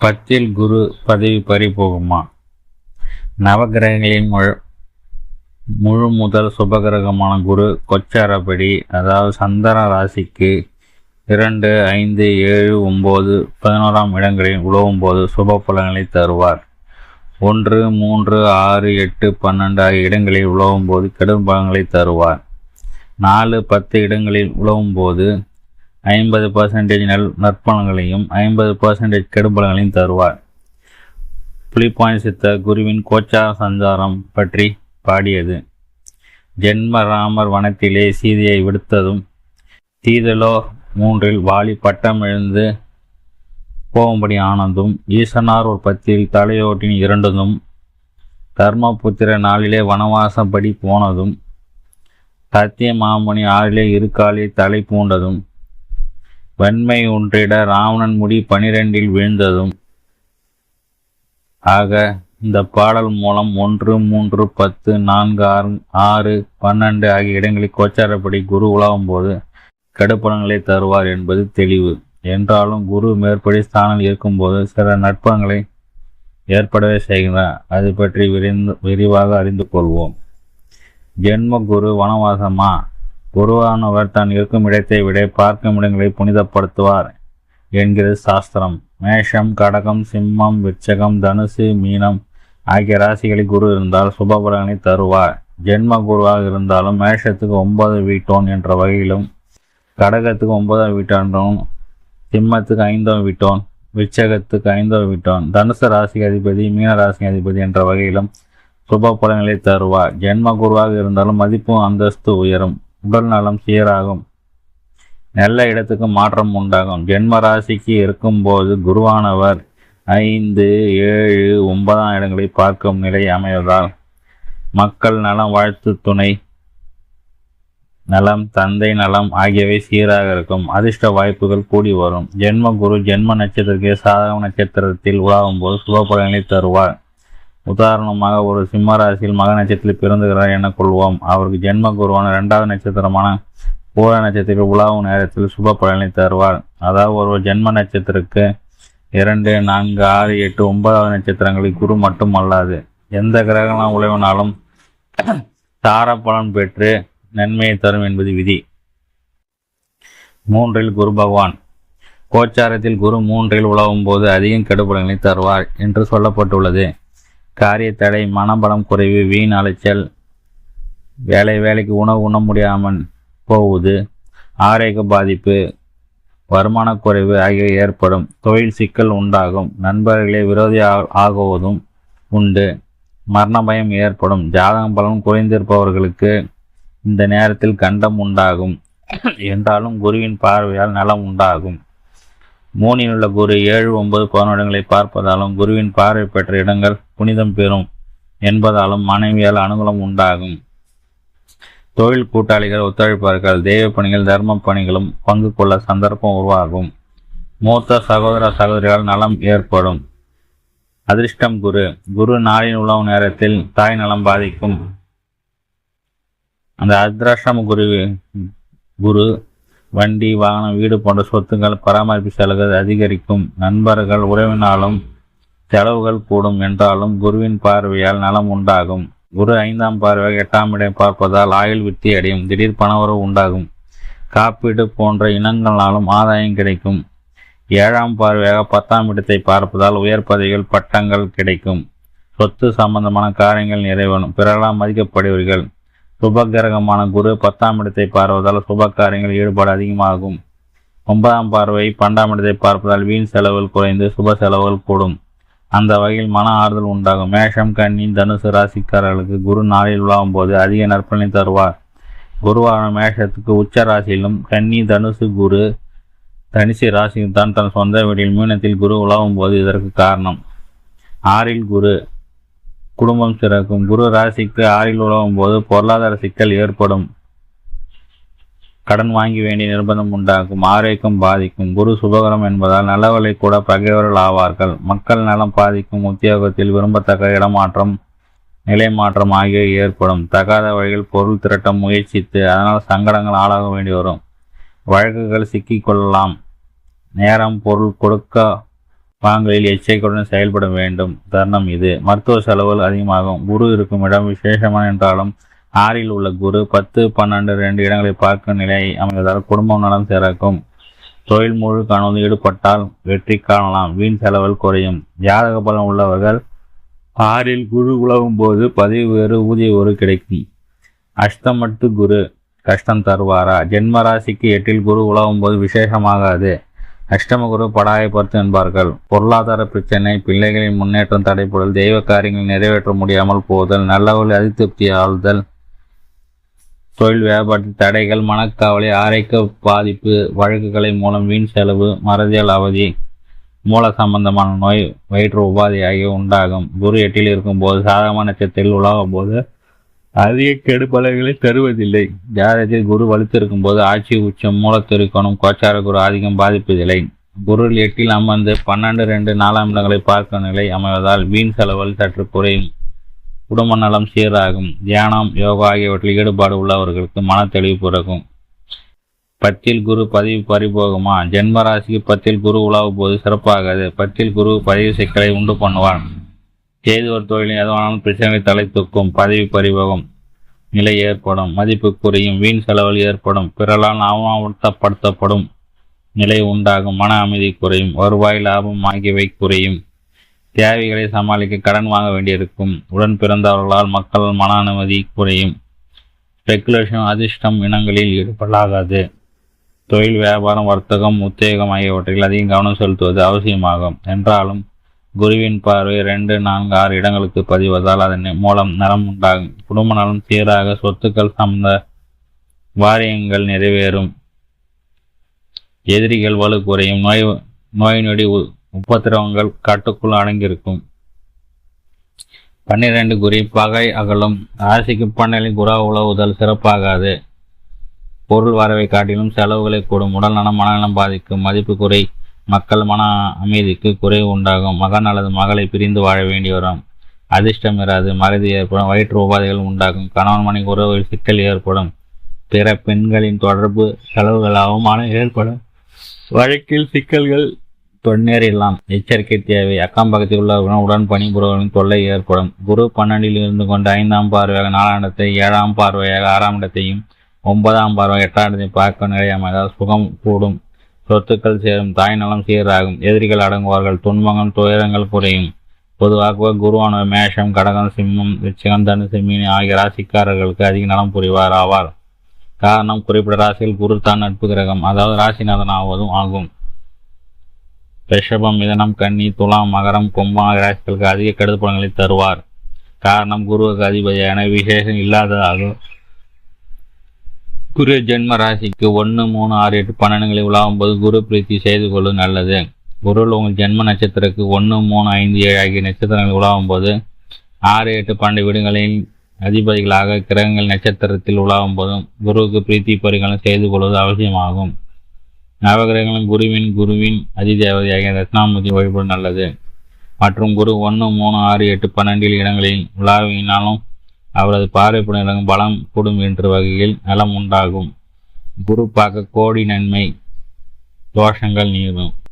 10 குரு பதவி பறிபோகுமா? நவகிரகங்களின் முழு முதல் சுபகிரகமான குரு கொச்சாரப்படி, அதாவது சந்திர ராசிக்கு 2, 5, 7, 9, 11ஆம் இடங்களில் உழவும் போது சுப பலன்களை தருவார். 1, 3, 6, 8, 12 ஆகிய இடங்களில் உழவும் போது கெடும் பலன்களை தருவார். 4, 10 இடங்களில் உழவும் போது 50% நற்பலன்களையும் 50% கெடுபலங்களையும் தருவார். புலிப்பாணி சித்தர் குருவின் கோச்சார சஞ்சாரம் பற்றி பாடியது. ஜென்ம ராமர் வனத்திலே சீதையை விடுத்ததும், தீதலோ 3இல் வாலி பட்டம் எழுந்து போகும்படி ஆனதும், ஈசனார் ஒரு 10இல் தலையோட்டின் 2தும், தர்மபுத்திர 4இலே வனவாசப்படி போனதும், சத்திய மாமுனி 6இலே 2 காலில் தலை பூண்டதும், வன்மை ஒன்றிட ராவணன் முடி 12இல் வீழ்ந்ததும் ஆக இந்த பாடல் மூலம் 1, 3, 10, 4, 6, 12 ஆகிய இடங்களில் கோச்சாரப்படி குரு உலாவும் போது கெடுபலன்களை தருவார் என்பது தெளிவு. என்றாலும் குரு மேற்படி ஸ்தானில் இருக்கும்போது சில நற்பலன்களை ஏற்படவே செய்கிறார். அது பற்றி விரிவாக அறிந்து கொள்வோம். ஜென்ம குரு வனவாசமா? குருவானவர் தான் இருக்கும் இடத்தை விட பார்க்கும் இடங்களை புனிதப்படுத்துவார் என்கிறது சாஸ்திரம். மேஷம், கடகம், சிம்மம், விருச்சகம், தனுசு, மீனம் ஆகிய ராசிகளில் குரு இருந்தால் சுபபலனை தருவார். ஜென்ம குருவாக இருந்தாலும் மேஷத்துக்கு 9 வீட்டோன் என்ற வகையிலும், கடகத்துக்கு 9 வீட்டோன், சிம்மத்துக்கு 5 வீட்டோன், விருச்சகத்துக்கு 5 வீட்டோன், தனுசு ராசி அதிபதி, மீன ராசி அதிபதி என்ற வகையிலும் சுப பலன்களை தருவார். ஜென்ம குருவாக இருந்தாலும் மதிப்பு அந்தஸ்து உயரும், உடல் நலம் சீராகும், நல்ல இடத்துக்கு மாற்றம் உண்டாகும். ஜென்ம ராசிக்கு இருக்கும்போது குருவானவர் 5, 7, 9ஆம் இடங்களை பார்க்கும் நிலை அமைவதால் மக்கள் நலம், வாழ்த்து துணை நலம், தந்தை நலம் ஆகியவை சீராக இருக்கும். அதிர்ஷ்ட வாய்ப்புகள் கூடி வரும். ஜென்ம குரு ஜென்ம நட்சத்திரத்திற்கு சாதக நட்சத்திரத்தில் உலாவும் போது சுப பலன்களை தருவார். உதாரணமாக, ஒரு சிம்ம ராசியில் மக நட்சத்திரத்தில் பிறந்துகிறார் என கொள்வோம். அவருக்கு ஜென்ம குருவான 2வது நட்சத்திரமான பூர நட்சத்திரத்தில் உலாவும் நேரத்தில் சுப பலனை தருவார். அதாவது ஒரு ஜென்ம நட்சத்திரக்கு 2, 4, 6, 8, 9ஆவது நட்சத்திரங்களில் குரு மட்டும் அல்லாது எந்த கிரகணம் உழைவினாலும் தார பலன் பெற்று நன்மையை தரும் என்பது விதி. 3இல் குரு பகவான். கோச்சாரத்தில் குரு 3இல் உலவும் போது அதிகம் கெடுபலன்களை தருவார் என்று சொல்லப்பட்டுள்ளது. காரிய தடை, மனபலம் குறைவு, வீண் அலைச்சல், வேலைக்கு உணவு உண்ண முடியாமல் போவது, ஆரோக்கிய பாதிப்பு, வருமான குறைவு ஆகியவை ஏற்படும். தொழில் சிக்கல் உண்டாகும். நண்பர்களே விரோதி ஆகுவதும் உண்டு. மரண பயம் ஏற்படும். ஜாதகம் பலன் குறைந்திருப்பவர்களுக்கு இந்த நேரத்தில் கண்டம் உண்டாகும். என்றாலும் குருவின் பார்வையால் நலம் உண்டாகும். 3இல் உள்ள குரு 7, 9, 11 இடங்களை பார்ப்பதாலும் குருவின் பார்வை பெற்ற இடங்கள் புனிதம் பெறும் என்பதாலும் மனைவியால் அனுகூலம் உண்டாகும். தொழில் கூட்டாளிகள் ஒத்துழைப்பார்கள். தெய்வ பணிகள், தர்ம பணிகளும் பங்கு கொள்ள சந்தர்ப்பம் உருவாகும். மூத்த சகோதர சகோதரியால் நலம் ஏற்படும். அதிர்ஷ்டம் குரு. குரு நாளின் உழவு நேரத்தில் தாய் நலம் பாதிக்கும். அந்த அதிர்ஷ்டம் குரு வண்டி, வாகனம், வீடு போன்ற சொத்துக்கள் பராமரிப்பு செலவுகள் அதிகரிக்கும். நண்பர்கள், உறவினாலும் செலவுகள் கூடும். என்றாலும் குருவின் பார்வையால் நலம் உண்டாகும். குரு 5ஆம் பார்வையாக 8ஆம் இடம் பார்ப்பதால் ஆயுள் விருத்தி அடையும். திடீர் பணவரவு உண்டாகும். காப்பீடு போன்ற இனங்களாலும் ஆதாயம் கிடைக்கும். 7ஆம் பார்வையாக 10ஆம் இடத்தை பார்ப்பதால் உயர் பதவிகள், பட்டங்கள் கிடைக்கும். சொத்து சம்பந்தமான காரியங்கள் நிறைவேறும். பிறரால் மதிக்கப்படுவீர்கள். சுபகிரகமான குரு 10ஆம் இடத்தை பார்ப்பதால் சுப காரியங்கள் ஈடுபாடு அதிகமாகும். 9ஆம் பார்வை 12ஆம் இடத்தை பார்ப்பதால் வீண் செலவுகள் குறைந்து சுப செலவுகள் கூடும். அந்த வகையில் மன ஆறுதல் உண்டாகும். மேஷம், கன்னி, தனுசு ராசிக்காரர்களுக்கு குரு நாளில் உலாவும் போது அதிக நற்பலனை தருவார். குருவான மேஷத்துக்கு உச்ச ராசியிலும், கன்னி, தனுசு குரு தனிசு ராசியில் தான் தன் சொந்த வீட்டில் மீனத்தில் குரு உலாவும் போது இதற்கு காரணம். 6இல் குரு குடும்பம் சிறக்கும். குரு ராசிக்கு 6இல் உலவும் போது பொருளாதார சிக்கல் ஏற்படும். கடன் வாங்கி வேண்டிய நிர்பந்தம் உண்டாகும். ஆரோக்கியம் பாதிக்கும். குரு சுபகரம் என்பதால் நல்லவர்களை கூட பகைவர்கள் ஆவார்கள். மக்கள் நலம் பாதிக்கும். உத்தியோகத்தில் விரும்பத்தக்க இடமாற்றம், நிலை மாற்றம் ஆகியவை ஏற்படும். தகாத வழியில் பொருள் திரட்ட முயற்சித்து அதனால் சங்கடங்கள் ஆளாக வேண்டி வரும். வழக்குகள் சிக்கிக்கொள்ளலாம். நேரம், பொருள் கொடுக்க பாங்களில் எச்சரிக்கையுடன் செயல்பட வேண்டும் தருணம் இது. மருத்துவ செலவுகள் அதிகமாகும். குரு இருக்கும் இடம் விசேஷமான என்றாலும் 6ல் உள்ள குரு 10, 12, 2 இடங்களை பார்க்கும் நிலையை அமைவதால் குடும்பம் நலம் சிறக்கும். தொழில் முழு கனவு ஈடுபட்டால் வெற்றி காணலாம். வீண் செலவுகள் குறையும். ஜாதக பலம் உள்ளவர்கள் 6ல் குரு உலவும் போது பதவி வேறு ஊதிய ஒரு கிடைக்கும். அஷ்டமத்து குரு கஷ்டம் தருவாரா? ஜென்ம ராசிக்கு 8ல் குரு உலவும் போது விசேஷமாகாது. அஷ்டம குரு படாயப்படுத்து என்பார்கள். பொருளாதார பிரச்சனை, பிள்ளைகளின் முன்னேற்றம் தடைபடுதல், தெய்வ காரியங்கள் நிறைவேற்ற முடியாமல் போதல், நல்லவர்கள் அதிருப்தி ஆளுதல், தொழில் வியாபாரத்தில் தடைகள், மனக்கவலை, ஆரோக்கிய பாதிப்பு, வழக்குகளை மூலம் வீண் செலவு, மறதியால் அவதி, மூல சம்பந்தமான நோய், வயிற்று உபாதை ஆகிய உண்டாகும். குரு 8ல் இருக்கும்போது சாதகமான நட்சத்திரத்தில் உலகும் போது அதிக கெடுபலன்களை தருவதில்லை. ஜாதகத்தில் குரு வலுத்திருக்கும் போது ஆட்சி உச்சம் மூலத்திருக்கணும் கோச்சார குரு ஆதிக்கம் பாதிப்பதில்லை. குரு 8ல் அமர்ந்து 12, 2, 4 இடங்களை பார்க்கும் நிலை அமைவதால் வீண் செலவுகள் சற்று குறையும். குடும்ப நலம் சீராகும். தியானம், யோகா ஆகியவற்றில் ஈடுபாடு உள்ளவர்களுக்கு மன தெளிவு பிறக்கும். 10ல் குரு பதிவு பறிபோகுமா? ஜென்ம ராசிக்கு 10ல் குரு உலாவும் போது சிறப்பாகாது. 10ல் குரு பதிவு சிக்கலை உண்டு பண்ணுவார். செய்து ஒரு தொழிலில் எதுவானாலும் பிரச்சனைகளை தலை தூக்கும். பதவி பறிபோகும் நிலை ஏற்படும். மதிப்பு குறையும். வீண் செலவுகள் ஏற்படும். பிறரால் அவமானப்படுத்தப்படும் நிலை உண்டாகும். மன அமைதி குறையும். வருவாய், லாபம் ஆகியவை குறையும். தேவைகளை சமாளிக்க கடன் வாங்க வேண்டியிருக்கும். உடன் பிறந்தவர்களால் மக்கள் மன அனுமதி குறையும். ஸ்பெகுலேஷன், அதிர்ஷ்டம் இனங்களில் ஈடுபடாது. தொழில், வியாபாரம், வர்த்தகம், உத்தியோகம் ஆகியவற்றில் அதிகம் கவனம் செலுத்துவது அவசியமாகும். என்றாலும் குருவின் பார்வை 2, 4, 6 இடங்களுக்கு பதிவதால் அதன் மூலம் நலம் உண்டாகும். குடும்ப நலம் சீராக, சொத்துக்கள் சம்பந்த வாரியங்கள் நிறைவேறும். எதிரிகள் வலு குறையும். நோய் நொடி உபத்திரவங்கள் கட்டுக்குள் அடங்கியிருக்கும். 12 குறி பகை அகலும். ராசிக்கு 12 குரா உலவுதல் சிறப்பாகாது. பொருள் வரவை காட்டிலும் செலவுகளை கூடும். உடல் நலம், மனநலம் பாதிக்கும். மதிப்பு குறை. மக்கள் மன அமைதிக்கு குறைவு உண்டாகும். மகன் அல்லது மகளை பிரிந்து வாழ வேண்டி வரும். அதிர்ஷ்டம் இராது. மறதி ஏற்படும். வயிற்று உபாதைகள் உண்டாகும். கணவன் மனைவி உறவுகளில் சிக்கல் ஏற்படும். பிற பெண்களின் தொடர்பு, செலவுகள், அவமானம் ஏற்படும். வழக்கில் சிக்கல்கள் தொன்னேறலாம். எச்சரிக்கை தேவை. அக்கம் பக்கத்தில் உள்ளவர்களுடன் உடன் பணிபுரிவர்களின் தொல்லை ஏற்படும். குரு 12ல் இருந்து கொண்டு 5ஆம் பார்வையாக 4ஆம் இடத்தை, 7ஆம் பார்வையாக 6ஆம் இடத்தையும், 9ஆம் பார்வை 8ஆம் இடத்தையும் பார்க்க நிலையமைதால் சுகம் கூடும். சொத்துக்கள் சேரும். தாய் நலம் சீராகும். எதிரிகள் அடங்குவார்கள். துன்பங்கள், துயரங்கள் குறையும். பொதுவாக குருவான மேஷம், கடகம், சிம்மம், விருச்சிகம், தனுசு, மீன் ஆகிய ராசிக்காரர்களுக்கு அதிக நலம் புரிவார் ஆவார். காரணம், குறிப்பிட்ட ராசியில் குரு தான் நட்பு கிரகம், அதாவது ராசிநாதன் ஆவதும் ஆகும். ரிஷபம், மிதனம், கன்னி, துலாம், மகரம், கும்பம் ஆகிய ராசிகளுக்கு அதிக கெடுபலன்களை தருவார். காரணம், குருவுக்கு அதிபதியான விசேஷம் இல்லாததாகும். குரு ஜென்ம ராசிக்கு 1, 3, 6, 8, 12 உலாவும் போது குரு பிரீத்தி செய்து கொள்வது நல்லது. குருவில் உங்கள் ஜென்ம நட்சத்திரக்கு 1, 3, 5, 7 ஆகிய நட்சத்திரங்கள் உலாவும் போது 6, 8, 12 வீடுகளில் அதிபதிகளாக கிரகங்கள் நட்சத்திரத்தில் உலாவும் போதும் குருவுக்கு பிரீத்தி பரிகாரம் செய்து கொள்வது அவசியமாகும். நவகிரகங்களும் குருவின் அதிதேவதையாகிய தட்சிணாமூர்த்தி வழிபாடு நல்லது. மற்றும் குரு 1, 3, 6, 8, 12 இடங்களில் உலாவினாலும் அவரது பார்வைப்படும் பலம் கூடும் என்ற வகையில் நலம் உண்டாகும். குரு பார்க்க கோடி நன்மை, தோஷங்கள் நீரும்.